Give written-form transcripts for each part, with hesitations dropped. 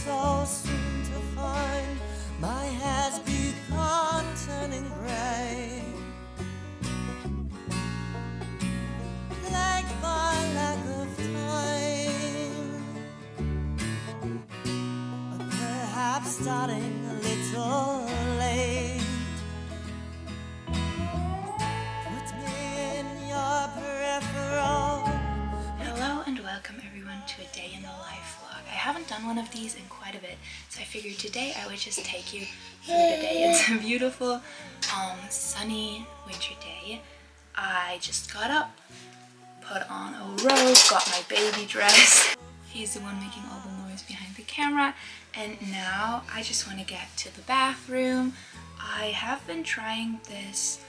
so soon to find my hair's begun turning grey, plagued by lack of time, or perhaps starting a little late. Put me in your peripheral. Hello and welcome everyone to a day in the life vlog. I haven't done one of these in quite a bit, so I figured today I would just take you through the day. It's a beautiful, sunny winter day. I just got up, put on a robe, got my baby dress. He's the one making all the noise behind the camera, and now I just want to get to the bathroom. I have been trying this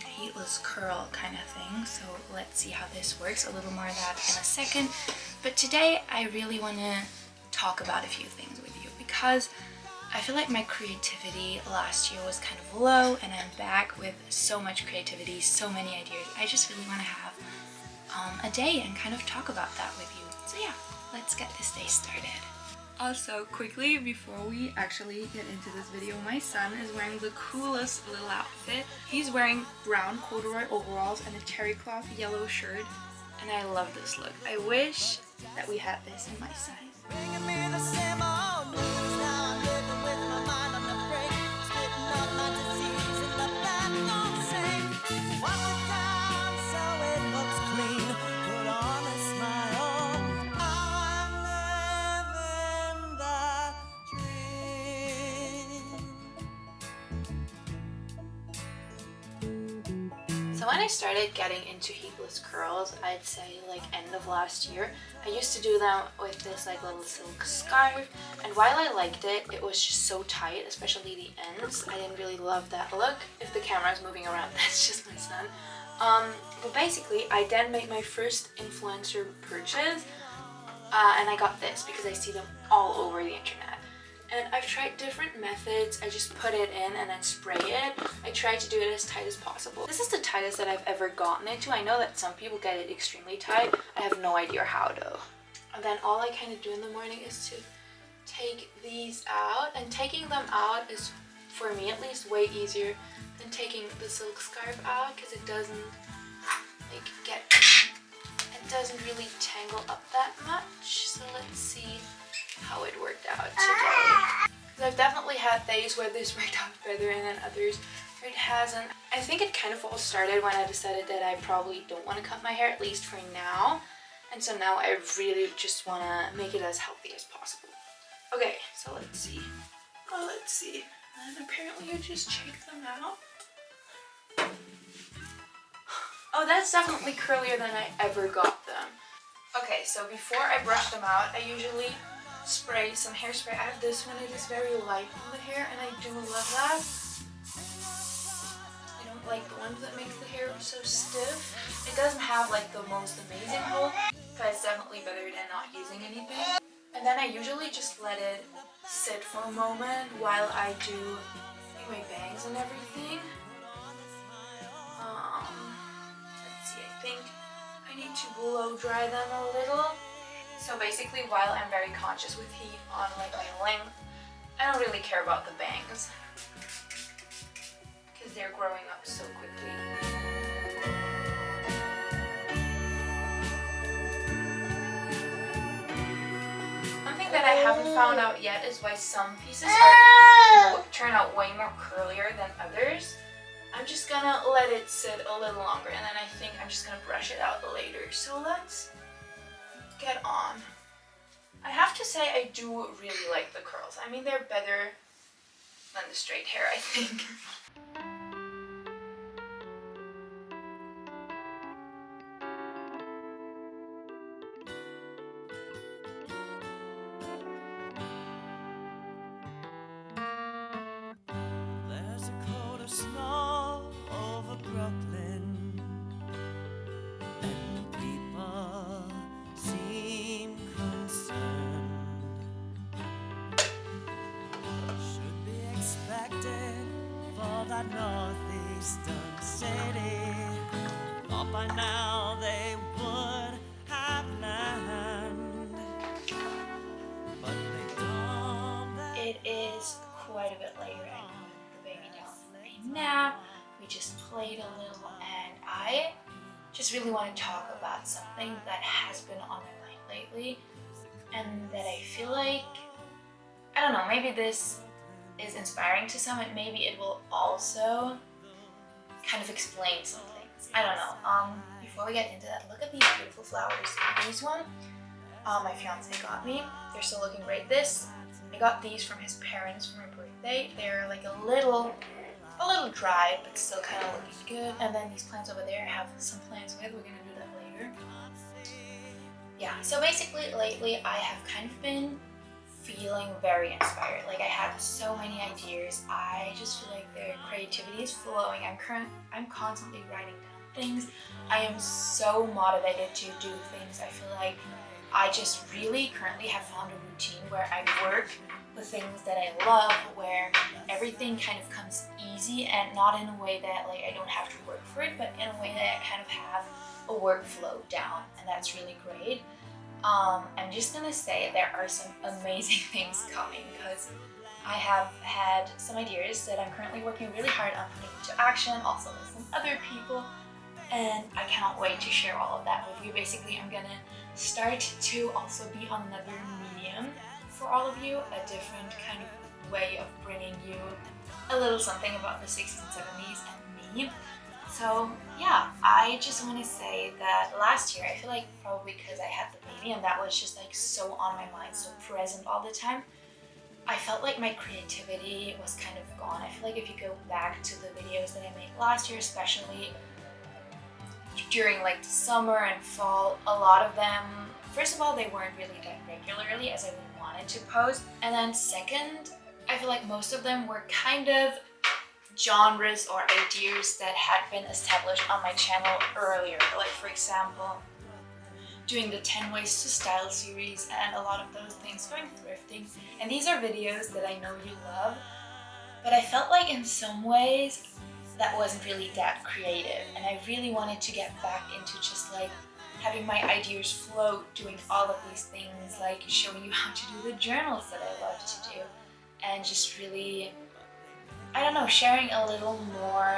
heatless curl kind of thing, so let's see how this works. A little more of that in a second, but today I really want to talk about a few things with you because I feel like my creativity last year was kind of low, and I'm back with so much creativity, so many ideas. I just really want to have a day and kind of talk about that with you. So yeah, let's get this day started. Also, quickly, before we actually get into this video, my son is wearing the coolest little outfit. He's wearing brown corduroy overalls and a terry cloth yellow shirt, and I love this look. I wish that we had this in my size. Bringing me the same old news. Now I'm living with my mind on the brink, spitting up my disease in the bathroom sink. Wash it down so it looks clean. Put on a smile. I'm living the dream. So when I started getting into heatless curls, I'd say like end of last year, I used to do them with this like little silk scarf, and while I liked it, it was just so tight, especially the ends. I didn't really love that look. If the camera's moving around, that's just my son. But basically, I then made my first influencer purchase, and I got this because I see them all over the internet. And I've tried different methods. I just put it in and then spray it. I try to do it as tight as possible. This is the tightest that I've ever gotten it to. I know that some people get it extremely tight. I have no idea how though. And then all I kind of do in the morning is to take these out. And taking them out is, for me at least, way easier than taking the silk scarf out, because it doesn't really tangle up that much. So let's see how it worked out today. I've definitely had days where this worked out better and then others where it hasn't. I think it kind of all started when I decided that I probably don't want to cut my hair, at least for now. And so now I really just want to make it as healthy as possible. Okay, so let's see. Oh, let's see. And apparently you just shake them out. Oh, that's definitely curlier than I ever got them. Okay, so before I brush them out, I usually spray some hairspray. I have this one. It is very light on the hair, and I do love that. I don't like the ones that makes the hair so stiff. It doesn't have like the most amazing hold, but it's definitely better than not using anything. And then I usually just let it sit for a moment while I do my bangs and everything. Let's see, I think I need to blow dry them a little. So basically, while I'm very conscious with heat on like my length, I don't really care about the bangs because they're growing up so quickly. Something that I haven't found out yet is why some pieces turn out way more curlier than others. I'm just gonna let it sit a little longer, and then I think I'm just gonna brush it out later. So let's get on. I have to say I do really like the curls. I mean, they're better than the straight hair, I think. There's a coat of snow over Brooklyn, and the people seem concerned. Should be expected for that northeastern city. Thought by now they would have land, but they quite a bit later. I put the baby down for a nap. We just played a little, and I just really want to talk about something that has been on my mind lately, and that I feel like, I don't know, maybe this is inspiring to some, and maybe it will also kind of explain some things. I don't know. Before we get into that, look at these beautiful flowers. These one, my fiance got me. They're still looking great. I got these from his parents for my birthday. They're like a little dry, but still kind of looking good. And then these plants over there, I have some plants with. We're gonna do that later. Yeah, so basically lately I have kind of been feeling very inspired. Like I had so many ideas. I just feel like their creativity is flowing. I'm constantly writing down things. I am so motivated to do things. I feel like I just really currently have found a routine where I work the things that I love, where everything kind of comes easy, and not in a way that like I don't have to work for it, but in a way that I kind of have a workflow down, and that's really great. I'm just gonna say there are some amazing things coming, because I have had some ideas that I'm currently working really hard on putting into action, also with some other people, and I cannot wait to share all of that with you. Basically, I'm gonna start to also be on another medium for all of you, a different kind of way of bringing you a little something about the 60s and 70s and me. So yeah, I just want to say that last year, I feel like probably because I had the baby and that was just like so on my mind, so present all the time, I felt like my creativity was kind of gone. I feel like if you go back to the videos that I made last year, especially during like the summer and fall, a lot of them, first of all, they weren't really done regularly as I wanted to post, and then second, I feel like most of them were kind of genres or ideas that had been established on my channel earlier, like for example doing the 10 ways to style series and a lot of those things, going thrifting, and these are videos that I know you love, but I felt like in some ways that wasn't really that creative, and I really wanted to get back into just like having my ideas float, doing all of these things, like showing you how to do the journals that I love to do, and just really, I don't know, sharing a little more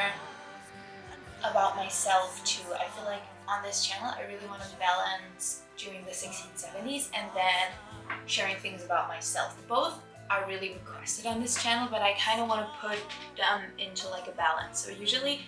about myself too. I feel like on this channel I really want to balance during the 60s and 70s and then sharing things about myself. Both are really requested on this channel, but I kind of want to put them into like a balance. So usually,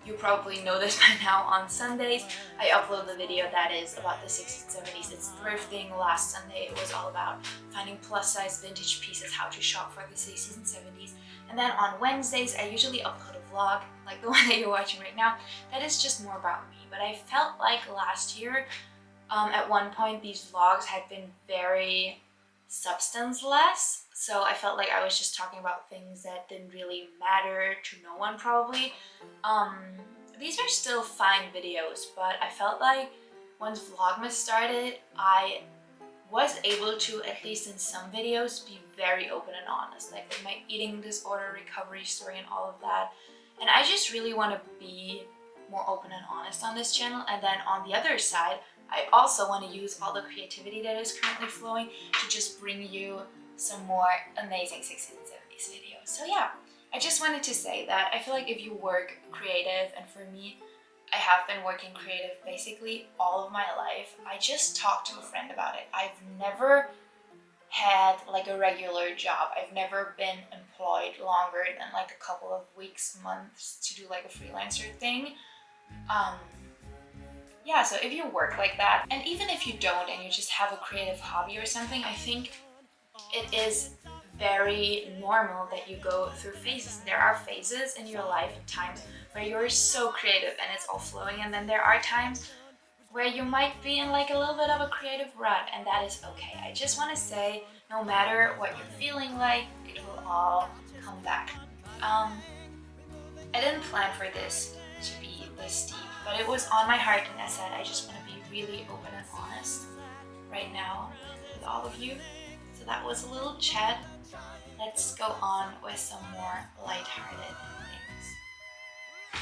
you probably know this by now, on Sundays I upload the video that is about the 60s and 70s. It's thrifting. Last Sunday it was all about finding plus size vintage pieces, how to shop for the 60s and 70s. And then on Wednesdays I usually upload a vlog, like the one that you're watching right now, that is just more about me. But I felt like last year, at one point, these vlogs had been very substance-less, so I felt like I was just talking about things that didn't really matter to no one probably. These are still fine videos, but I felt like once Vlogmas started, I was able to, at least in some videos, be very open and honest, like with my eating disorder recovery story and all of that. And I just really want to be more open and honest on this channel. And then on the other side, I also want to use all the creativity that is currently flowing to just bring you some more amazing 60s and 70s videos. So yeah, I just wanted to say that I feel like if you work creative, and for me, I have been working creative basically all of my life. I just talked to a friend about it. I've never had like a regular job. I've never been employed longer than like a couple of weeks, months to do like a freelancer thing. Yeah, so if you work like that, and even if you don't and you just have a creative hobby or something, I think it is very normal that you go through phases. There are phases in your life at times where you're so creative and it's all flowing, and then there are times where you might be in like a little bit of a creative rut, and that is okay. I just want to say, no matter what you're feeling like, it will all come back. I didn't plan for this to be this deep, but it was on my heart, and I said I just want to be really open and honest right now with all of you. So that was a little chat. Let's go on with some more lighthearted things.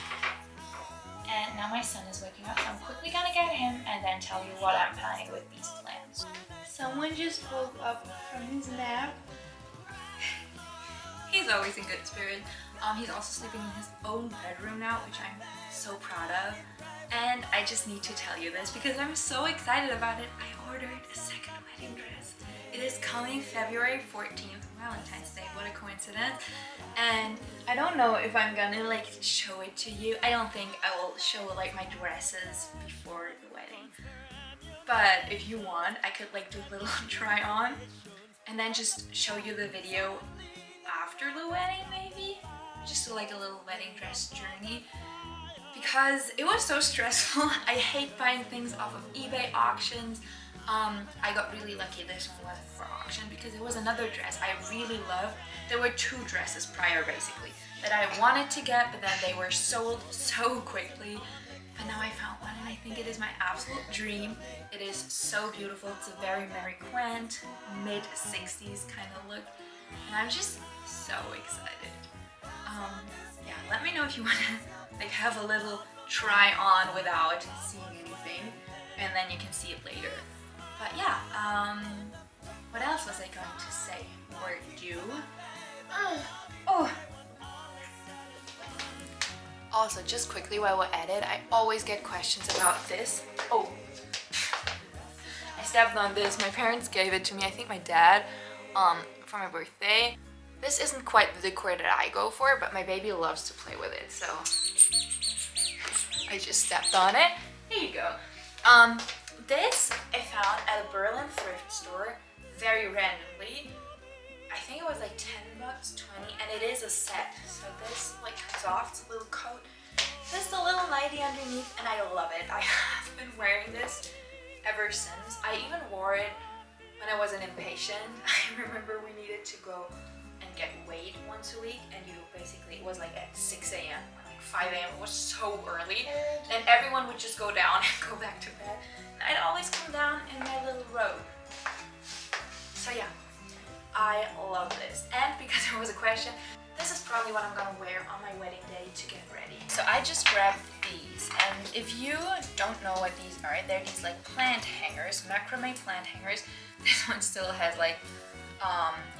And now my son is waking up, so I'm quickly gonna get him and then tell you what I'm planning with these plans. Someone just woke up from his nap. always in good spirits. He's also sleeping in his own bedroom now, which I'm so proud of. And I just need to tell you this because I'm so excited about it. I ordered a second wedding dress. It is coming February 14th, Valentine's Day. What a coincidence. And I don't know if I'm gonna like show it to you. I don't think I will show like my dresses before the wedding. But if you want, I could like do a little try on and then just show you the video after the wedding maybe. Just do like a little wedding dress journey. Because it was so stressful. I hate buying things off of eBay auctions. I got really lucky this wasn't for auction because it was another dress I really loved. There were two dresses prior basically that I wanted to get, but then they were sold so quickly. And now I found one and I think it is my absolute dream. It is so beautiful. It's a very Mary Quant, mid-60s kind of look. And I'm just so excited. Yeah, let me know if you want to like have a little try on without seeing anything, and then you can see it later. But yeah, what else was I going to say or do? Oh. Also, just quickly while we're at it, I always get questions about this. Oh, I stepped on this. My parents gave it to me. I think my dad, for my birthday. This isn't quite the decor that I go for, but my baby loves to play with it, so I just stepped on it. Here you go. This I found at a Berlin thrift store very randomly. I think it was like 10 bucks, 20, and it is a set. So this like comes off, it's a little coat. There's a little nightie underneath, and I love it. I have been wearing this ever since. I even wore it when I was an inpatient. I remember we needed to go and get weighed once a week, and you basically, it was like at 6 a.m. or like 5 a.m. It was so early, and everyone would just go down and go back to bed. And I'd always come down in my little robe. So yeah, I love this. And because there was a question, this is probably what I'm gonna wear on my wedding day to get ready. So I just grabbed these, and if you don't know what these are, they're these like plant hangers, macrame plant hangers. This one still has like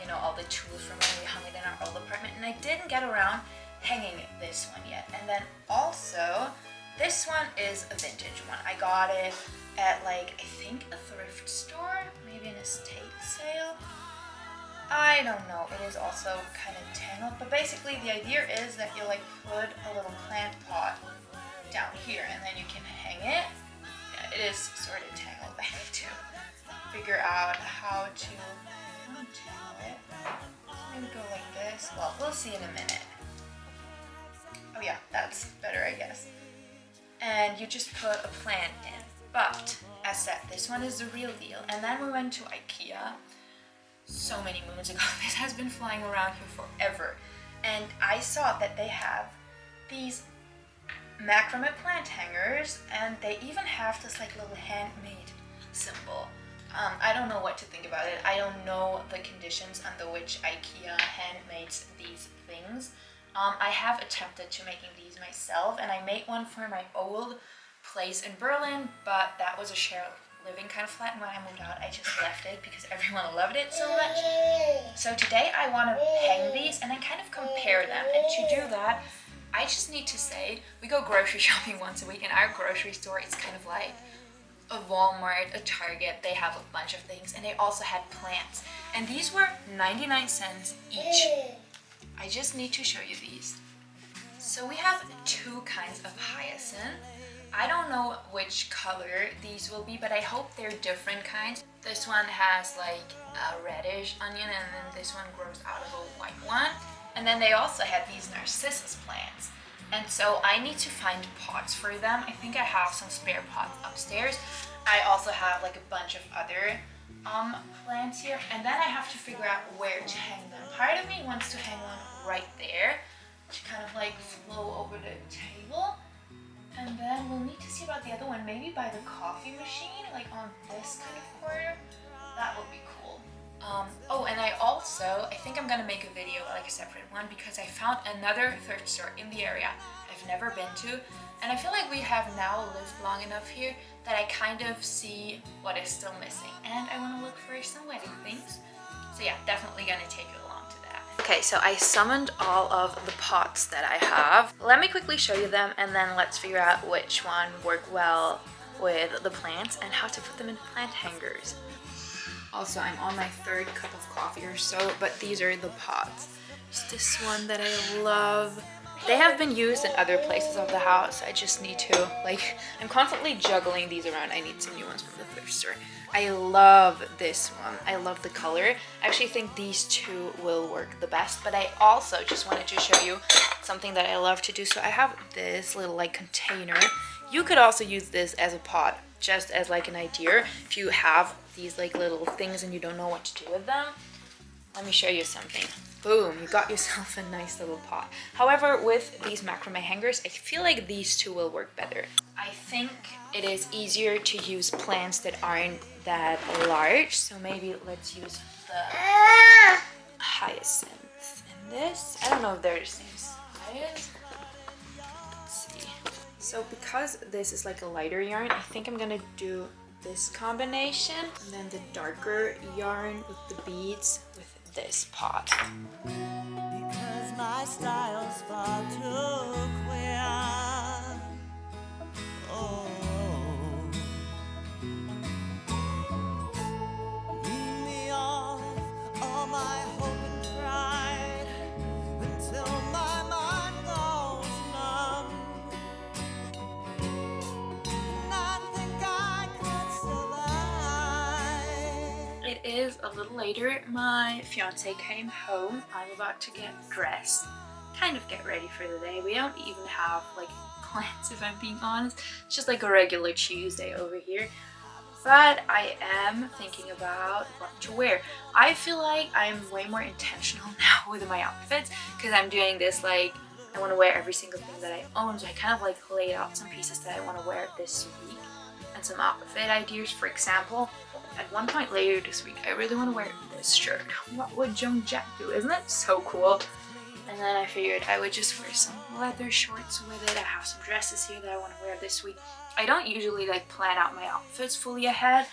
you know, all the tools from when we hung it in our old apartment, and I didn't get around hanging this one yet. And then also, this one is a vintage one. I got it at like, I think a thrift store, maybe an estate sale. I don't know, it is also kind of tangled, but basically the idea is that you like put a little plant pot down here and then you can hang it. Yeah, it is sort of tangled. I need to figure out how to untangle it. So maybe go like this. Well, we'll see in a minute. Oh yeah, that's better, I guess. And you just put a plant in. But as said, this one is the real deal. And then we went to IKEA so many moons ago. This has been flying around here forever. And I saw that they have these macrame plant hangers, and they even have this like little handmade symbol. I don't know what to think about it. I don't know the conditions under which IKEA handmades these things. I have attempted to making these myself, and I made one for my old place in Berlin, but that was a shared living kind of flat, and when I moved out I just left it because everyone loved it so much. So today I want to hang these and then kind of compare them, and to do that I just need to say we go grocery shopping once a week, and our grocery store is kind of like a Walmart, a Target. They have a bunch of things, and they also had plants, and these were 99 cents each. I just need to show you these. So we have two kinds of hyacinth. I don't know which color these will be, but I hope they're different kinds. This one has like a reddish onion, and then this one grows out of a white one. And then they also had these narcissus plants. And so I need to find pots for them. I think I have some spare pots upstairs. I also have like a bunch of other plants here. And then I have to figure out where to hang them. Part of me wants to hang one right there to kind of like flow over the table. And then we'll need to see about the other one, maybe by the coffee machine, like on this kind of corner. That would be cool. Oh, and I think I'm gonna make a video, like a separate one, because I found another thrift store in the area I've never been to, and I feel like we have now lived long enough here that I kind of see what is still missing, and I want to look for some wedding things. So yeah, definitely gonna take you along to that. Okay, so I summoned all of the pots that I have. Let me quickly show you them and then let's figure out which one work well with the plants and how to put them in plant hangers. Also, I'm on my 3rd cup of coffee or so, but these are the pots. It's this one that I love. They have been used in other places of the house. I just need to, like, I'm constantly juggling these around. I need some new ones from the thrift store. I love this one. I love the color. I actually think these two will work the best, but I also just wanted to show you something that I love to do. So I have this little like container. You could also use this as a pot, just as like an idea. If you have these like little things and you don't know what to do with them, let me show you something. Boom, you got yourself a nice little pot. However, with these macrame hangers, I feel like these two will work better. I think it is easier to use plants that aren't that large, so maybe let's use the hyacinth in this. I don't know if they're the same size. Let's see. So because this is like a lighter yarn, I think I'm gonna do this combination and then the darker yarn with the beads with this pot. Because my style's far too queer. Oh, wean me off all my hope and pride until my mind goes numb. And I think I could survive. It is a little later. My fiance came home. I'm about to get dressed, kind of get ready for the day. We don't even have like plans, if I'm being honest. It's just like a regular Tuesday over here. But I am thinking about what to wear. I feel like I'm way more intentional now with my outfits because I'm doing this like I want to wear every single thing that I own. So I kind of like laid out some pieces that I want to wear this week and some outfit ideas. For example, at one point later this week, I really want to wear this shirt. What would Joan Jett do? Isn't it so cool? And then I figured I would just wear some leather shorts with it. I have some dresses here that I want to wear this week. I don't usually like plan out my outfits fully ahead,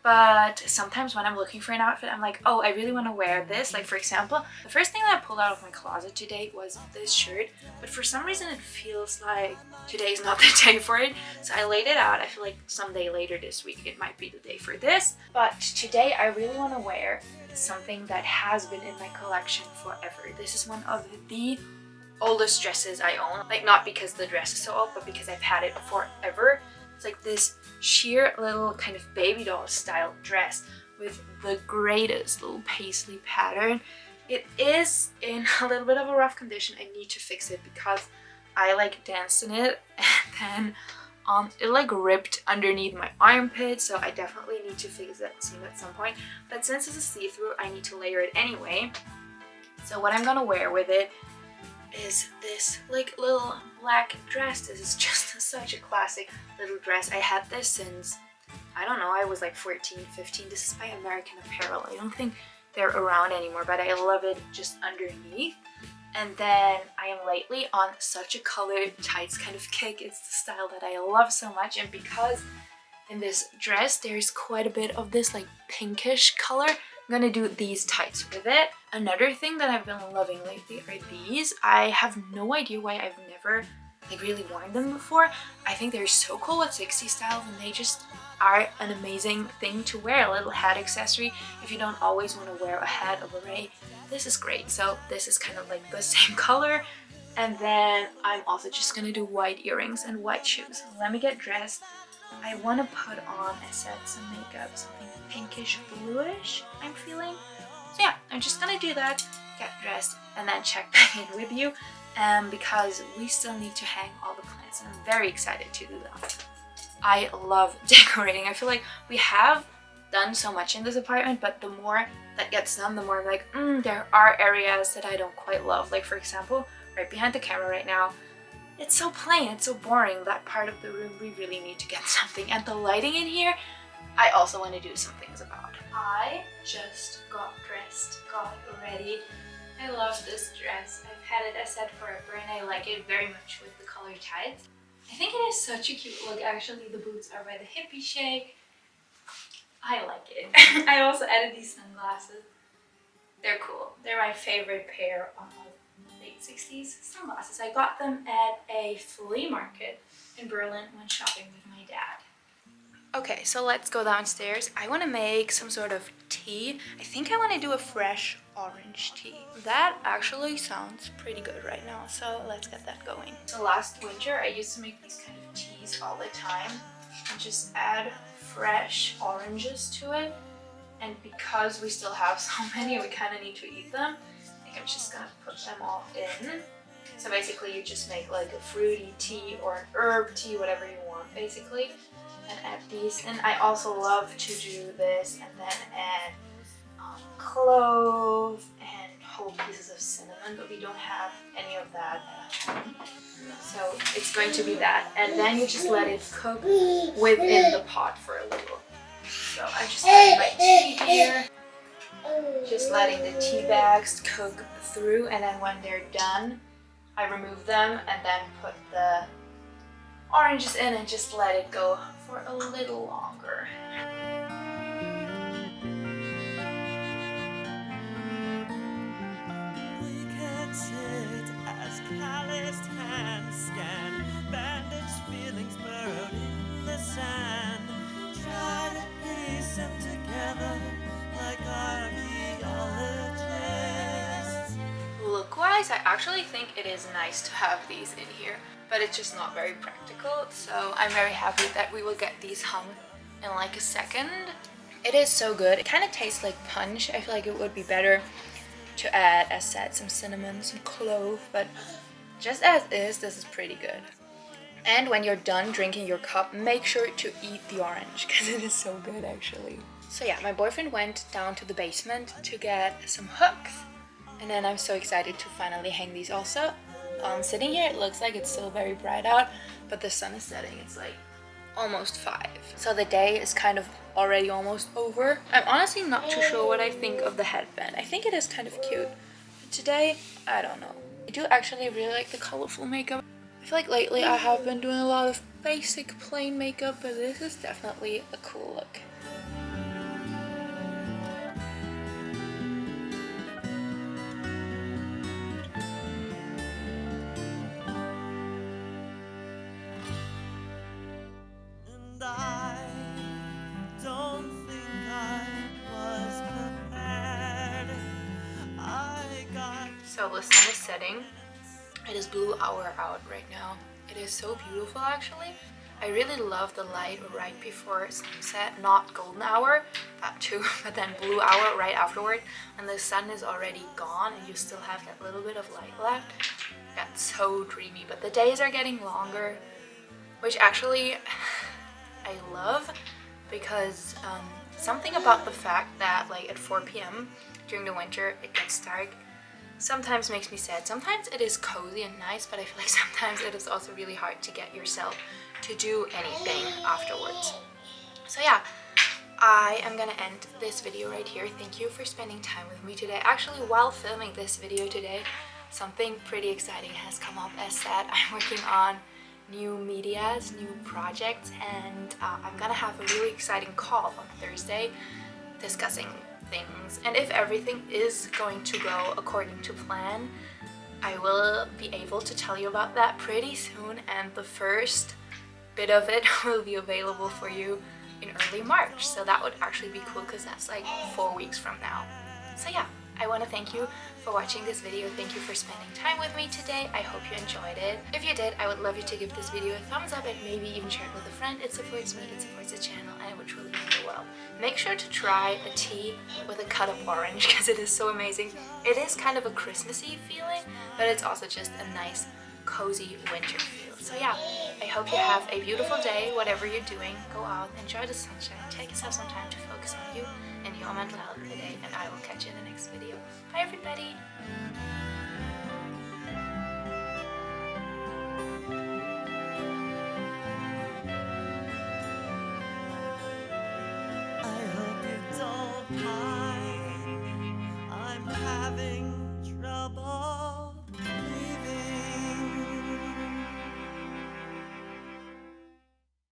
but sometimes when I'm looking for an outfit, I'm like, oh, I really want to wear this. Like for example, the first thing that I pulled out of my closet today was this shirt, but for some reason it feels like today's not the day for it. So I laid it out. I feel like someday later this week it might be the day for this. But today I really want to wear something that has been in my collection forever. This is one of the oldest dresses I own. Like not because the dress is so old, but because I've had it forever. It's like this sheer little kind of baby doll style dress with the greatest little paisley pattern. It is in a little bit of a rough condition. I need to fix it because I like danced in it and then it like ripped underneath my armpit, so I definitely need to fix that seam at some point. But since it's a see-through, I need to layer it anyway. So what I'm gonna wear with it is this like little black dress. This is just such a classic little dress. I had this since, I don't know, I was like 14, 15. This is by American Apparel. I don't think they're around anymore, but I love it just underneath. And then I am lately on such a colored tights kind of kick. It's the style that I love so much, and because in this dress there's quite a bit of this like pinkish color, I'm gonna do these tights with it. Another thing that I've been loving lately are these. I have no idea why I've never like really worn them before. I think they're so cool with 60s styles, and they just are an amazing thing to wear. A little hat accessory if you don't always want to wear a hat, a beret. This is great. So this is kind of like the same color. And then I'm also just gonna do white earrings and white shoes. Let me get dressed. I want to put on, I said, some makeup, something pinkish bluish I'm feeling. So yeah, I'm just gonna do that, get dressed, and then check back in with you because we still need to hang all the plants, and I'm very excited to do that. I love decorating. I feel like we have done so much in this apartment, but the more that gets done, the more I'm like, there are areas that I don't quite love. Like for example, right behind the camera right now, it's so plain, it's so boring. That part of the room, we really need to get something. And the lighting in here, I also want to do some things about. I just got dressed, got ready. I love this dress. I've had it, I said, forever, and I like it very much with the color tights. I think it is such a cute look. Actually, the boots are by the hippie shake. I like it. I also added these sunglasses. They're cool. They're my favorite pair of late 60s sunglasses. I got them at a flea market in Berlin when shopping with my dad. Okay, so let's go downstairs. I want to make some sort of tea. I think I want to do a fresh orange tea. That actually sounds pretty good right now, so let's get that going. So last winter, I used to make these kind of teas all the time and just add fresh oranges to it. And because we still have so many, we kind of need to eat them. I think I'm just gonna put them all in. So basically you just make like a fruity tea or an herb tea, whatever you want basically, and add these. And I also love to do this and then add clove and whole pieces of cinnamon, but we don't have any of that at home. So it's going to be that. And then you just let it cook within the pot for a little. So I'm just having my tea here, just letting the tea bags cook through, and then when they're done, I remove them and then put the oranges in and just let it go for a little longer. We can sit as calloused hands scan bandaged feelings burrowed in the sand. Try to piece them together like archaeologists. Look-wise, I actually think it is nice to have these in here, but it's just not very practical, so I'm very happy that we will get these hung in like a second. It is so good. It kind of tastes like punch. I feel like it would be better to add, as said, some cinnamon, some clove, but just as is, this is pretty good. And when you're done drinking your cup, make sure to eat the orange, because it is so good actually. So yeah, my boyfriend went down to the basement to get some hooks, and then I'm so excited to finally hang these also. Sitting here, it looks like it's still very bright out, but the sun is setting. It's like almost 5. So the day is kind of already almost over. I'm honestly not too sure what I think of the headband. I think it is kind of cute. But today, I don't know. I do actually really like the colorful makeup. I feel like lately I have been doing a lot of basic plain makeup, but this is definitely a cool look. And I don't think I was prepared. I got So the sun is setting. It is blue hour out right now. It is so beautiful actually. I really love the light right before sunset, not golden hour, that too, but then blue hour right afterward, and the sun is already gone and you still have that little bit of light left. That's so dreamy, but the days are getting longer, which actually I love, because something about the fact that like at 4 p.m. during the winter it gets dark sometimes makes me sad. Sometimes it is cozy and nice, but I feel like sometimes it is also really hard to get yourself to do anything afterwards. So yeah, I am gonna end this video right here. Thank you for spending time with me today. Actually, while filming this video today, something pretty exciting has come up. As said, I'm working on new medias, new projects, and I'm gonna have a really exciting call on Thursday discussing things, and if everything is going to go according to plan, I will be able to tell you about that pretty soon, and the first bit of it will be available for you in early March. So that would actually be cool, because that's like 4 weeks from now. So yeah, I want to thank you for watching this video. Thank you for spending time with me today. I hope you enjoyed it. If you did, I would love you to give this video a thumbs up and maybe even share it with a friend. It supports me, it supports the channel, and it would truly mean the world. Make sure to try a tea with a cut of orange, because it is so amazing. It is kind of a Christmassy feeling, but it's also just a nice, cozy winter feel. So yeah, I hope you have a beautiful day, whatever you're doing. Go out, enjoy the sunshine, take yourself some time to focus on you and your mental health today, and I will catch you in the next video. Bye everybody!